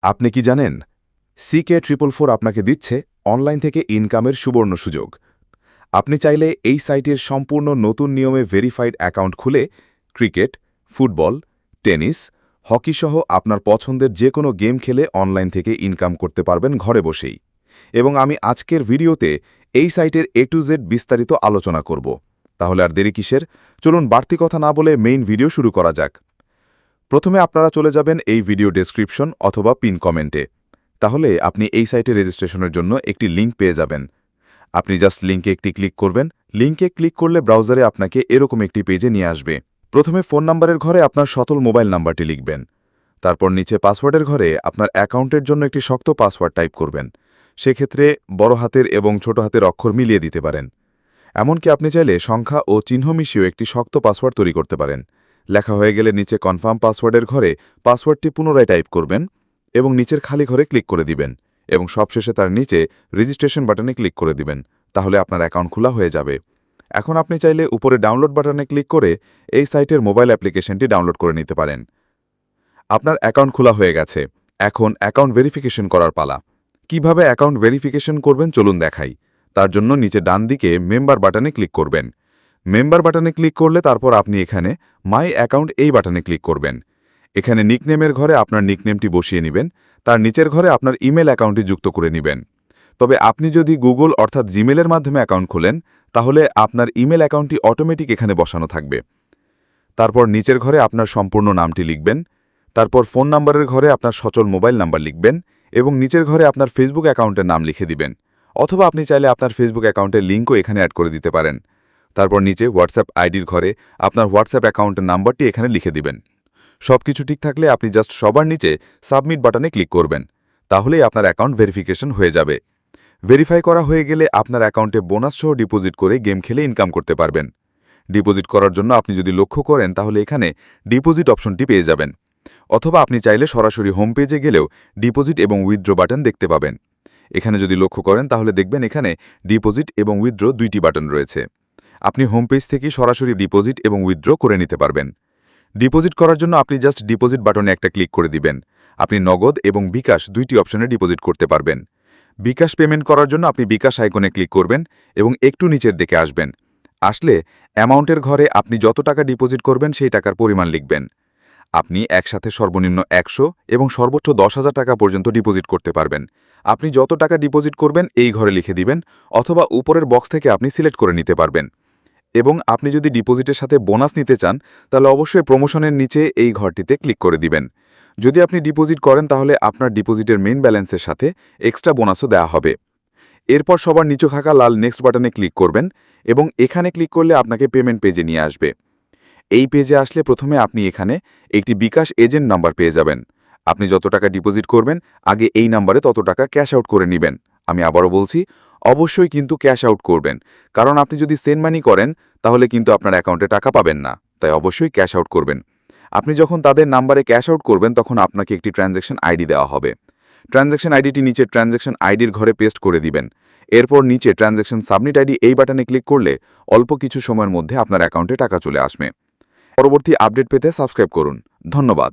আপনি কি জানেন CK444 আপনাকে দিচ্ছে অনলাইন থেকে ইনকামের সুবর্ণ সুযোগ। আপনি চাইলে এই সাইটের সম্পূর্ণ নতুন নিয়মে ভেরিফাইড অ্যাকাউন্ট খুলে ক্রিকেট, ফুটবল, টেনিস, হকি সহ আপনার পছন্দের যে কোনো গেম খেলে অনলাইন থেকে ইনকাম করতে পারবেন ঘরে বসেই। এবং আমি আজকের ভিডিওতে এই সাইটের A to Z বিস্তারিত আলোচনা করব। তাহলে আর দেরি কিসের, চলুন বাড়তি কথা না বলে মেইন ভিডিও শুরু করা যাক। প্রথমে আপনারা চলে যাবেন এই ভিডিও ডেসক্রিপশন অথবা পিন কমেন্টে। তাহলে আপনি এই সাইটে রেজিস্ট্রেশনের জন্য একটি লিঙ্ক পেয়ে যাবেন। আপনি জাস্ট লিঙ্কে একটি ক্লিক করবেন। লিঙ্কে ক্লিক করলে ব্রাউজারে আপনাকে এরকম একটি পেজে নিয়ে আসবে। প্রথমে ফোন নাম্বারের ঘরে আপনার সচল মোবাইল নাম্বারটি লিখবেন। তারপর নিচে পাসওয়ার্ডের ঘরে আপনার অ্যাকাউন্টের জন্য একটি শক্ত পাসওয়ার্ড টাইপ করবেন। সেক্ষেত্রে বড় হাতের এবং ছোট হাতের অক্ষর মিলিয়ে দিতে পারেন। এমনকি আপনি চাইলে সংখ্যা ও চিহ্ন মিশিয়েও একটি শক্ত পাসওয়ার্ড তৈরি করতে পারেন। লেখা হয়ে গেলে নিচে কনফার্ম পাসওয়ার্ডের ঘরে পাসওয়ার্ডটি পুনরায় টাইপ করবেন এবং নিচের খালি ঘরে ক্লিক করে দিবেন এবং সবশেষে তার নিচে রেজিস্ট্রেশন বাটনে ক্লিক করে দিবেন। তাহলে আপনার অ্যাকাউন্ট খোলা হয়ে যাবে। এখন আপনি চাইলে উপরে ডাউনলোড বাটনে ক্লিক করে এই সাইটের মোবাইল অ্যাপ্লিকেশনটি ডাউনলোড করে নিতে পারেন। আপনার অ্যাকাউন্ট খোলা হয়ে গেছে। এখন অ্যাকাউন্ট ভেরিফিকেশন করার পালা। কিভাবে অ্যাকাউন্ট ভেরিফিকেশন করবেন চলুন দেখাই। তার জন্য নিচে ডান দিকে মেম্বার বাটনে ক্লিক করবেন। মেম্বার বাটনে ক্লিক করলে তারপর আপনি এখানে মাই অ্যাকাউন্ট এই বাটনে ক্লিক করবেন। এখানে নিকনেমের ঘরে আপনার নিকনেমটি বসিয়ে নেবেন। তার নিচের ঘরে আপনার ইমেল অ্যাকাউন্টটি যুক্ত করে নেবেন। তবে আপনি যদি গুগল অর্থাৎ জিমেলের মাধ্যমে অ্যাকাউন্ট খোলেন তাহলে আপনার ইমেল অ্যাকাউন্টটি অটোমেটিক এখানে বসানো থাকবে। তারপর নিচের ঘরে আপনার সম্পূর্ণ নামটি লিখবেন। তারপর ফোন নাম্বারের ঘরে আপনার সচল মোবাইল নাম্বার লিখবেন এবং নিচের ঘরে আপনার ফেসবুক অ্যাকাউন্টের নাম লিখে দিবেন। অথবা আপনি চাইলে আপনার ফেসবুক অ্যাকাউন্টের লিঙ্কও এখানে অ্যাড করে দিতে পারেন। তারপর নিচে হোয়াটসঅ্যাপ আইডির ঘরে আপনার হোয়াটসঅ্যাপ অ্যাকাউন্টের নাম্বারটি এখানে লিখে দিবেন। সবকিছু ঠিক থাকলে আপনি জাস্ট সবার নিচে সাবমিট বাটনে ক্লিক করবেন। তাহলেই আপনার অ্যাকাউন্ট ভেরিফিকেশন হয়ে যাবে। ভেরিফাই করা হয়ে গেলে আপনার অ্যাকাউন্টে বোনাস সহ ডিপোজিট করে গেম খেলে ইনকাম করতে পারবেন। ডিপোজিট করার জন্য আপনি যদি লক্ষ্য করেন তাহলে এখানে ডিপোজিট অপশনটি পেয়ে যাবেন। অথবা আপনি চাইলে সরাসরি হোম পেজে গেলেও ডিপোজিট এবং উইথড্র বাটন দেখতে পাবেন। এখানে যদি লক্ষ্য করেন তাহলে দেখবেন এখানে ডিপোজিট এবং উইথড্র দুইটি বাটন রয়েছে। আপনি হোম পেজ থেকে সরাসরি ডিপোজিট এবং উইথড্র করে নিতে পারবেন। ডিপোজিট করার জন্য আপনি জাস্ট ডিপোজিট বাটনে একটা ক্লিক করে দিবেন। আপনি নগদ এবং বিকাশ দুইটি অপশনে ডিপোজিট করতে পারবেন। বিকাশ পেমেন্ট করার জন্য আপনি বিকাশ আইকনে ক্লিক করবেন এবং একটু নিচের দিকে আসবেন। আসলে অ্যামাউন্টের ঘরে আপনি যত টাকা ডিপোজিট করবেন সেই টাকার পরিমাণ লিখবেন। আপনি একসাথে সর্বনিম্ন 100 এবং সর্বোচ্চ 10,000 টাকা পর্যন্ত ডিপোজিট করতে পারবেন। আপনি যত টাকা ডিপোজিট করবেন এই ঘরে লিখে দিবেন অথবা উপরের বক্স থেকে আপনি সিলেক্ট করে নিতে পারবেন। এবং আপনি যদি ডিপোজিটের সাথে বোনাস নিতে চান তাহলে অবশ্যই প্রমোশনের নিচে এই ঘরটিতে ক্লিক করে দিবেন। যদি আপনি ডিপোজিট করেন তাহলে আপনার ডিপোজিটের মেইন ব্যালেন্সের সাথে এক্সট্রা বোনাসও দেওয়া হবে। এরপর সবার নিচে থাকা লাল নেক্সট বাটনে ক্লিক করবেন এবং এখানে ক্লিক করলে আপনাকে পেমেন্ট পেজে নিয়ে আসবে। এই পেজে আসলে প্রথমে আপনি এখানে একটি বিকাশ এজেন্ট নাম্বার পেয়ে যাবেন। আপনি যত টাকা ডিপোজিট করবেন আগে এই নাম্বারে তত টাকা ক্যাশ আউট করে নেবেন। আমি আবারও বলছি, অবশ্যই কিন্তু ক্যাশ আউট করবেন, কারণ আপনি যদি সেন্ড মানি করেন তাহলে কিন্তু আপনার অ্যাকাউন্টে টাকা পাবেন না। তাই অবশ্যই ক্যাশ আউট করবেন। আপনি যখন তাদের নাম্বারে ক্যাশ আউট করবেন তখন আপনাকে একটি ট্রানজ্যাকশন আইডি দেওয়া হবে। ট্রানজ্যাকশন আইডিটি নিচে ট্রানজ্যাকশন আইডির ঘরে পেস্ট করে দিবেন। এরপর নিচে ট্রানজ্যাকশন সাবমিট আইডি এই বাটনে ক্লিক করলে অল্প কিছু সময়ের মধ্যে আপনার অ্যাকাউন্টে টাকা চলে আসবে। পরবর্তী আপডেট পেতে সাবস্ক্রাইব করুন। ধন্যবাদ।